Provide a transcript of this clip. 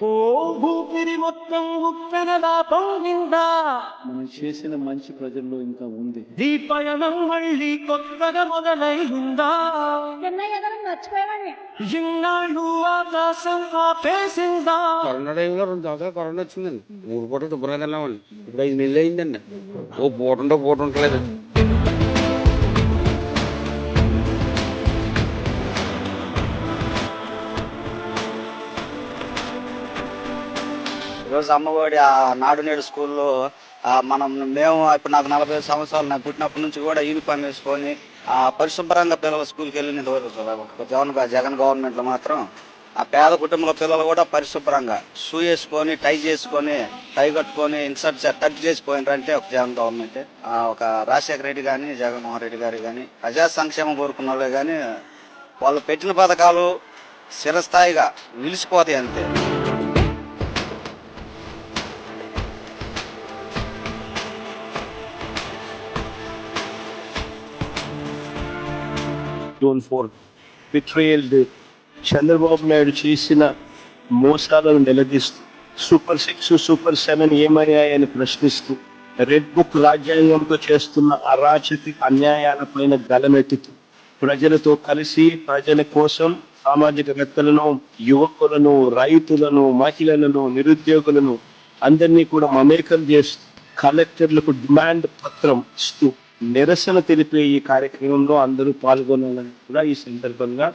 ఓ ఊపిరి మొత్తం ఉప్పెనలా పొంగిందా, మనం చేసిన మంచి ప్రజల్లో ఇంకా ఉంది. ఈ పయనం మళ్ళీ కొత్తగా మొదలైందా, ఇన్నాళ్ళు ఆకాశం ఆపేసిందా. కరోనా టైంలో 2 సంవత్సరాలు కరోనా వచ్చిందండి. 3 పూటలు శుభ్రంగా తిన్నామండి. ఇప్పుడు 5 నెలలు అయిందండి. ఓ పూట ఉండలేదు. ఈరోజు అమ్మఒడి ఆ నాడు నేడు స్కూల్లో మేము ఇప్పుడు నాకు 45 సంవత్సరాలు, నాకు పుట్టినప్పటి నుంచి కూడా యూనిఫామ్ వేసుకొని పరిశుభ్రంగా పిల్లలు స్కూల్కి వెళ్ళినది జగన్ గవర్నమెంట్లో మాత్రం ఆ పేద కుటుంబంలో పిల్లలు కూడా పరిశుభ్రంగా షూ వేసుకొని టై కట్టుకొని ఇన్సర్ట్ టచ్ చేసిపోయినారంటే ఒక జగన్ గవర్నమెంట్, ఒక రాజశేఖర రెడ్డి కానీ జగన్మోహన్ రెడ్డి గారు కానీ ప్రజా సంక్షేమం కోరుకున్న వాళ్ళే కానీ వాళ్ళు పెట్టిన పథకాలు చిరస్థాయిగా నిలిచిపోతాయి అంతే. Zone 4 betrayal day. Chandrababu Naidu చేసిన మోసాలను నిలదీస్తూ సూపర్ 6, సూపర్ 7 ఏమయ్యాయని ప్రశ్నిస్తూ రెడ్ బుక్ రాజ్యాంగంతో చేస్తున్న అరాచక అన్యాయాలపైన గలమెత్తుతూ ప్రజలతో కలిసి ప్రజల కోసం సామాజికవేత్తలను, యువకులను, రైతులను, మహిళలను, నిరుద్యోగులను అందరినీ కూడా మమేకం చేస్తూ కలెక్టర్లకు డిమాండ్ పత్రం ఇస్తూ నిరసన తెలిపే ఈ కార్యక్రమంలో అందరూ పాల్గొనాలని కూడా ఈ సందర్భంగా